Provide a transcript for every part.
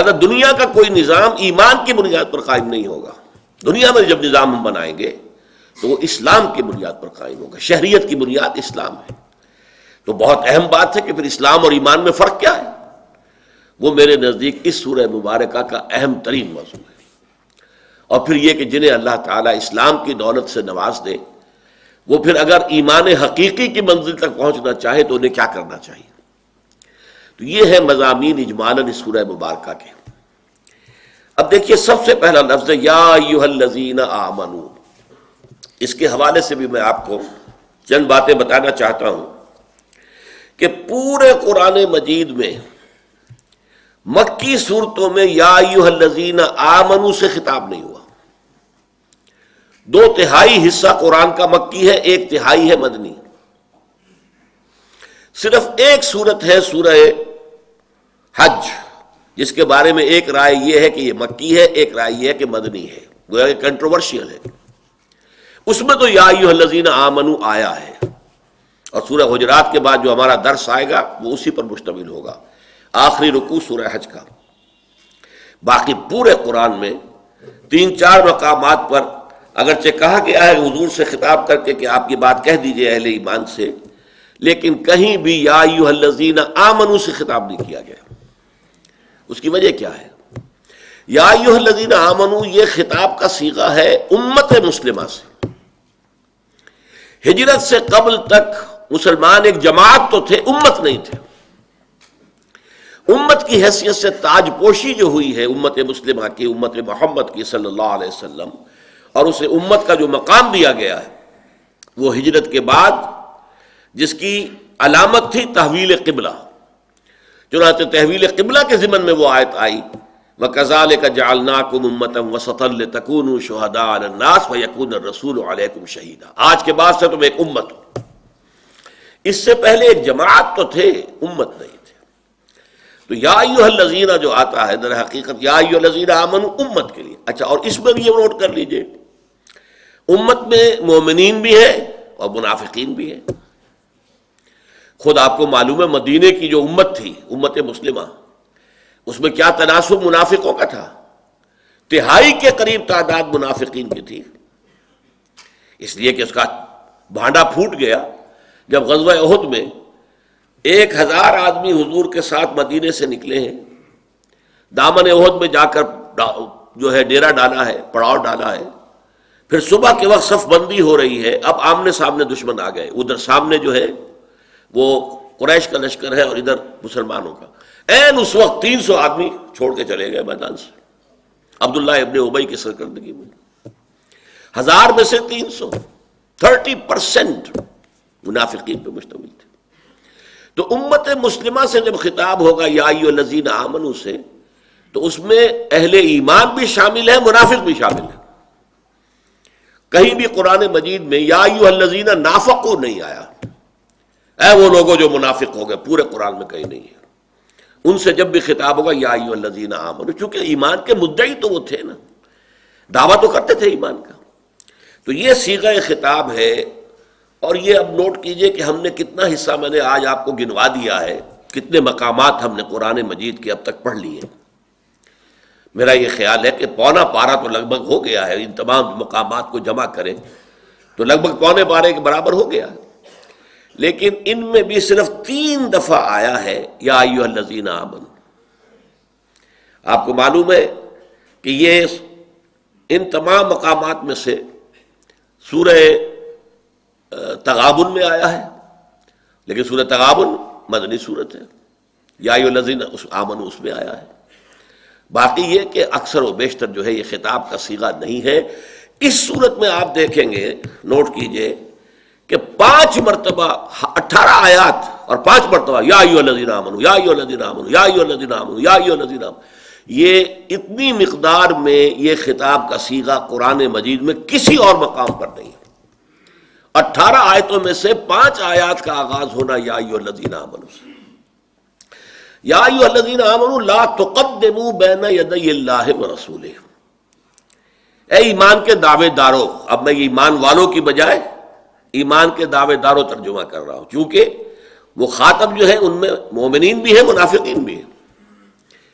لہذا دنیا کا کوئی نظام ایمان کی بنیاد پر قائم نہیں ہوگا. دنیا میں جب نظام ہم بنائیں گے تو وہ اسلام کی بنیاد پر قائم ہوگا. شہریت کی بنیاد اسلام ہے. تو بہت اہم بات ہے کہ پھر اسلام اور ایمان میں فرق کیا ہے. وہ میرے نزدیک اس سورہ مبارکہ کا اہم ترین موضوع ہے. اور پھر یہ کہ جنہیں اللہ تعالیٰ اسلام کی دولت سے نواز دے وہ پھر اگر ایمان حقیقی کی منزل تک پہنچنا چاہے تو انہیں کیا کرنا چاہیے. تو یہ ہے مضامین اجمالاً اس سورہ مبارکہ کے. اب دیکھیے سب سے پہلا لفظ ہے یا ایھا الذین آمنوا. اس کے حوالے سے بھی میں آپ کو چند باتیں بتانا چاہتا ہوں کہ پورے قرآن مجید میں مکی صورتوں میں یا ایھا الذین آمنوا سے خطاب نہیں ہوا. 2/3 حصہ قرآن کا مکی ہے، 1/3 ہے مدنی. صرف ایک صورت ہے سورہ حج جس کے بارے میں ایک رائے یہ ہے کہ یہ مکی ہے، ایک رائے یہ ہے کہ مدنی ہے، گویا کہ کنٹروورشیل ہے. اس میں تو یا ایھا الذین آمنوا آیا ہے، اور سورہ حجرات کے بعد جو ہمارا درس آئے گا وہ اسی پر مشتمل ہوگا، آخری رکوع سورہ حج کا. باقی پورے قرآن میں 3-4 مقامات پر اگرچہ کہا گیا ہے حضور سے خطاب کر کے کہ آپ یہ بات کہہ دیجئے اہل ایمان سے، لیکن کہیں بھی یا ایھا الذین آمنوا سے خطاب نہیں کیا گیا. اس کی وجہ کیا ہے؟ یا ایھا الذین آمنوا یہ خطاب کا صیغہ ہے امت مسلمہ سے. ہجرت سے قبل تک مسلمان ایک جماعت تو تھے، امت نہیں تھے. امت کی حیثیت سے تاج پوشی جو ہوئی ہے امت مسلمہ کی، امت محمد کی صلی اللہ علیہ وسلم، اور اسے امت کا جو مقام دیا گیا ہے وہ ہجرت کے بعد جس کی علامت تھی تحویل قبلہ. چنانچہ تحویل قبلہ کے ضمن میں وہ آیت آئی وَكَذَلِكَ جَعَلْنَاكُمْ أُمَّةً وَسَطًا لِتَكُونُوا شُهَدَاءَ عَلَى النَّاسِ وَيَكُونَ الرَّسُولُ عَلَيْكُمْ شَهِيدًا. آج کے بعد سے تم ایک امت ہو. اس سے پہلے ایک جماعت تو تھے، امت نہیں تھے. تو یا ایھا الذین جو آتا ہے در حقیقت یا ایھا الذین آمنوا امت کے لیے. اچھا، اور اس میں بھی یہ نوٹ کر لیجئے امت میں مومنین بھی ہیں اور منافقین بھی ہیں. خود آپ کو معلوم ہے مدینے کی جو امت تھی، امت مسلمہ، اس میں کیا تناسب منافقوں کا تھا. 1/3 کے قریب تعداد منافقین کی تھی، اس لیے کہ اس کا بھانڈا پھوٹ گیا جب غزوہ احد میں 1000 آدمی حضور کے ساتھ مدینے سے نکلے ہیں. دامن احد میں جا کر جو ہے ڈیرا ڈالا ہے، پڑاؤ ڈالا ہے. پھر صبح کے وقت صف بندی ہو رہی ہے، اب آمنے سامنے دشمن آ گئے. ادھر سامنے جو ہے وہ قریش کا لشکر ہے اور ادھر مسلمانوں کا. این اس وقت 300 آدمی چھوڑ کے چلے گئے میدان سے عبداللہ ابن ابی کی سرکردگی میں. 1000 میں سے 300، 30% منافقین پہ مشتمل تھے. تو امت مسلمہ سے جب خطاب ہوگا یا ایھا الذین آمنوا سے تو اس میں اہل ایمان بھی شامل ہے، منافق بھی شامل ہے. کہیں بھی قرآن مجید میں یا ایھا الذین نافقوا نہیں آیا. اے وہ لوگوں جو منافق ہو گئے، پورے قرآن میں کہیں نہیں ہے. ان سے جب بھی خطاب ہوگا یا ایھا الذین آمنوا، چونکہ ایمان کے مدعی تو وہ تھے نا، دعویٰ تو کرتے تھے ایمان کا. تو یہ صیغہ خطاب ہے. اور یہ اب نوٹ کیجئے کہ ہم نے کتنا حصہ میں نے آج آپ کو گنوا دیا ہے، کتنے مقامات ہم نے قرآن مجید کے اب تک پڑھ لیے. میرا یہ خیال ہے کہ پونا پارہ تو لگ بھگ ہو گیا ہے. ان تمام مقامات کو جمع کریں تو لگ بھگ پونے پارے کے برابر ہو گیا. لیکن ان میں بھی صرف 3 دفعہ آیا ہے یا ایھا الذین آمنوا. آپ کو معلوم ہے کہ یہ ان تمام مقامات میں سے سورہ تغابن میں آیا ہے، لیکن سورہ تغابن مدنی سورت ہے. یا ایھا الذین آمنوا اس میں آیا ہے. باقی یہ کہ اکثر و بیشتر جو ہے یہ خطاب کا صیغہ نہیں ہے. اس صورت میں آپ دیکھیں گے، نوٹ کیجئے کہ 5 مرتبہ 18 آیات اور 5 مرتبہ یا ایھا الذین آمنوا یا ایھا الذین آمنوا یا ایھا الذین آمنوا یا ایھا الذین آمنوا. یہ اتنی مقدار میں یہ خطاب کا صیغہ قرآن مجید میں کسی اور مقام پر نہیں ہے. 18 آیتوں میں سے 5 آیات کا آغاز ہونا یا ایھا الذین آمنوا سے. یا ایھا الذین آمنوا لا تقدموا بین یدی اللہ ورسولہ. اے ایمان کے دعوے داروں، اب میں ایمان والوں کی بجائے ایمان کے دعوے داروں ترجمہ کر رہا ہوں، چونکہ وہ خاطب جو ہے ان میں مومنین بھی ہیں، منافقین بھی ہیں.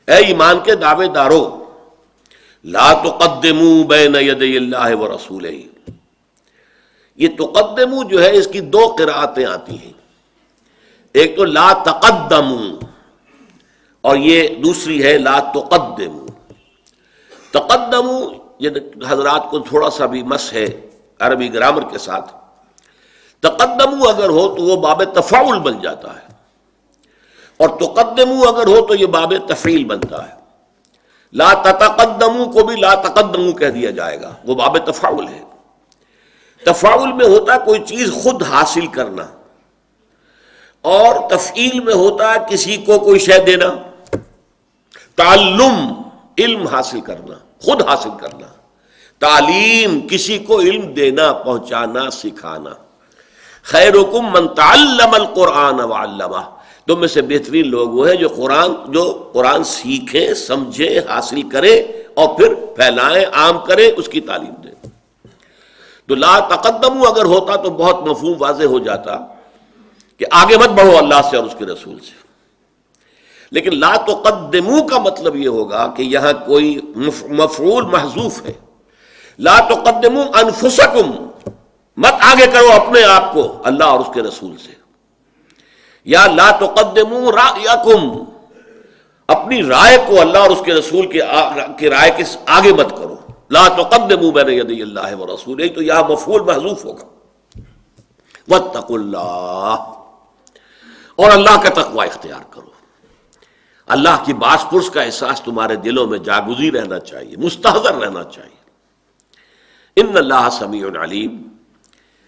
اے ایمان کے دعوے دارو، لا تقدموا بین یدی اللہ ورسولہ، یہ تقدموا جو ہے اس کی دو قراءتیں آتی ہیں، ایک تو لا تقدموا اور یہ دوسری ہے لا تقدموا۔ تقدموا یہ حضرات کو تھوڑا سا بھی مس ہے عربی گرامر کے ساتھ، تقدموا اگر ہو تو وہ باب تفاعل بن جاتا ہے، اور تقدموا اگر ہو تو یہ باب تفعیل بنتا ہے۔ لا تتقدموا کو بھی لا تقدموا کہہ دیا جائے گا، وہ باب تفاعل ہے۔ تفاعل میں ہوتا ہے کوئی چیز خود حاصل کرنا، اور تفعیل میں ہوتا ہے کسی کو کوئی شے دینا۔ تعلم علم حاصل کرنا، خود حاصل کرنا، تعلیم کسی کو علم دینا، پہنچانا، سکھانا۔ خیرکم من تعلم القرآن وعلمہ، تم میں سے بہترین لوگ وہ ہیں جو قرآن سیکھیں، سمجھیں، حاصل کریں اور پھر پھیلائیں، عام کریں، اس کی تعلیم دیں۔ تو لا تقدموا اگر ہوتا تو بہت مفہوم واضح ہو جاتا کہ آگے مت بڑھو اللہ سے اور اس کے رسول سے، لیکن لا تقدموا کا مطلب یہ ہوگا کہ یہاں کوئی مفعول محذوف ہے۔ لا تقدموا انفسکم، مت آگے کرو اپنے آپ کو اللہ اور اس کے رسول سے، یا لا تقدموا رأیکم، اپنی رائے کو اللہ اور اس کے رسول کی رائے کے آگے مت کرو۔ لا تقدموا بین یدی اللہ ورسولہ، تو یہاں مفعول محذوف ہوگا۔ واتقوا اللہ، اور اللہ کا تقوی اختیار کرو۔ اللہ کی باس پرس کا احساس تمہارے دلوں میں جاگزی رہنا چاہیے، مستحضر رہنا چاہیے۔ ان اللہ سمیع علیم،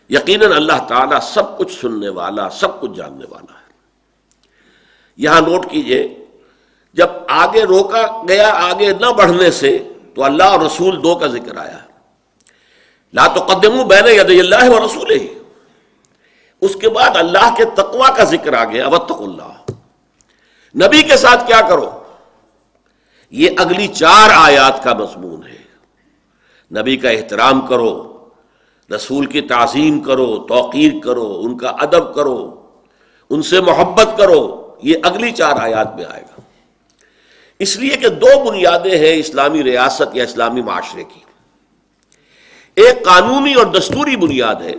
یقیناً اللہ تعالیٰ سب کچھ سننے والا، سب کچھ جاننے والا ہے۔ یہاں نوٹ کیجئے، جب آگے روکا گیا آگے نہ بڑھنے سے تو اللہ اور رسول دو کا ذکر آیا ہے۔ لا تقدموا بین یدی اللہ ورسولہ، اس کے بعد اللہ کے تقوی کا ذکر آ گیا، واتقوا اللہ۔ نبی کے ساتھ کیا کرو، یہ اگلی 4 آیات کا مضمون ہے۔ نبی کا احترام کرو، رسول کی تعظیم کرو، توقیر کرو، ان کا ادب کرو، ان سے محبت کرو، یہ اگلی 4 آیات میں آئے گا۔ اس لیے کہ 2 بنیادیں ہیں اسلامی ریاست یا اسلامی معاشرے کی، ایک قانونی اور دستوری بنیاد ہے،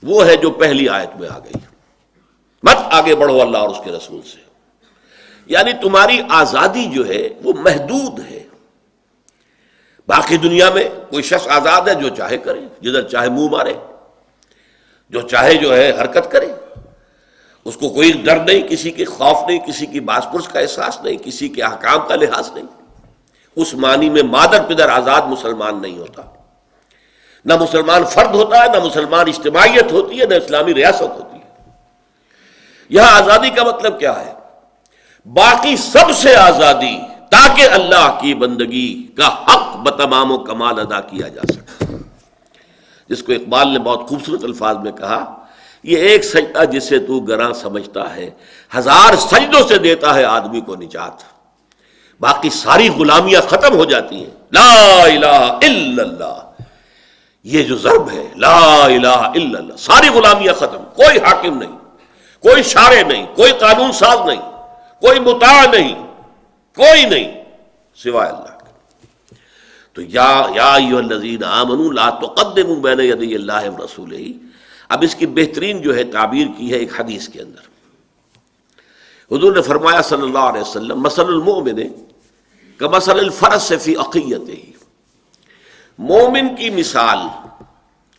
وہ ہے جو پہلی آیت میں آ گئی، مت آگے بڑھو اللہ اور اس کے رسول سے، یعنی تمہاری آزادی جو ہے وہ محدود ہے۔ باقی دنیا میں کوئی شخص آزاد ہے، جو چاہے کرے، جدھر چاہے منہ مارے، جو چاہے جو ہے حرکت کرے، اس کو کوئی ڈر نہیں، کسی کے خوف نہیں، کسی کی باس پرس کا احساس نہیں، کسی کے احکام کا لحاظ نہیں۔ اس معنی میں مادر پدر آزاد مسلمان نہیں ہوتا، نہ مسلمان فرد ہوتا ہے، نہ مسلمان اجتماعیت ہوتی ہے، نہ اسلامی ریاست ہوتی ہے۔ یہاں آزادی کا مطلب کیا ہے؟ باقی سب سے آزادی، تاکہ اللہ کی بندگی کا حق بتمام و کمال ادا کیا جا سکے، جس کو اقبال نے بہت خوبصورت الفاظ میں کہا، یہ ایک سجدہ جسے تو گراں سمجھتا ہے، 1000 سجدوں سے دیتا ہے آدمی کو نجات۔ باقی ساری غلامیاں ختم ہو جاتی ہیں، لا الہ الا اللہ، یہ جو ضرب ہے لا الہ الا اللہ، ساری غلامیاں ختم، کوئی حاکم نہیں، کوئی شارع نہیں، کوئی قانون ساز نہیں، کوئی مطاع نہیں، کوئی نہیں سوائے اللہ کے۔ تو یا ایھا الذین آمنوا لا تقدموا بین یدی اللہ ورسولہ، اب اس کی بہترین جو ہے تعبیر کی ہے ایک حدیث کے اندر۔ حضور نے فرمایا صلی اللہ علیہ وسلم، مثل المؤمن کمثل الفرس فی عقیتہ، مومن کی مثال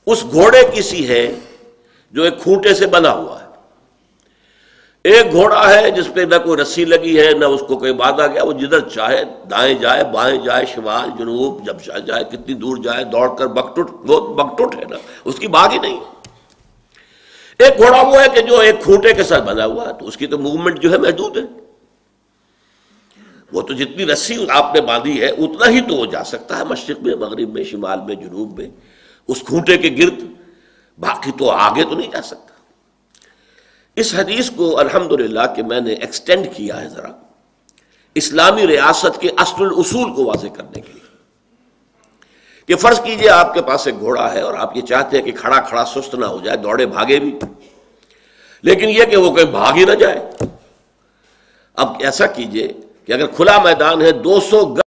اس گھوڑے کی سی ہے جو ایک کھوٹے سے بنا ہوا ہے۔ ایک گھوڑا ہے جس پہ نہ کوئی رسی لگی ہے، نہ اس کو کوئی باندھا گیا، وہ جدھر چاہے دائیں جائے، بائیں جائے، شمال جنوب، جب جائے کتنی دور جائے، دوڑ کر بکٹوٹ، وہ بکٹوٹ ہے نا، اس کی باغ ہی نہیں۔ ایک گھوڑا وہ ہے کہ جو ایک کھوٹے کے ساتھ بنا ہوا ہے، تو اس کی تو موومنٹ جو ہے محدود ہے، وہ تو جتنی رسی آپ نے باندھی ہے اتنا ہی تو وہ جا سکتا ہے، مشرق میں، مغرب میں، شمال میں، جنوب میں، اس کھوٹے کے گرد، باقی تو آگے تو نہیں جا سکتا۔ اس حدیث کو الحمدللہ کہ میں نے ایکسٹینڈ کیا ہے ذرا اسلامی ریاست کے اصل الاصول کو واضح کرنے کے لیے، کہ فرض کیجئے آپ کے پاس ایک گھوڑا ہے اور آپ یہ چاہتے ہیں کہ کھڑا کھڑا سست نہ ہو جائے، دوڑے بھاگے بھی، لیکن یہ کہ وہ کہیں بھاگ ہی نہ جائے۔ اب ایسا کیجئے کہ اگر کھلا میدان ہے 200 گز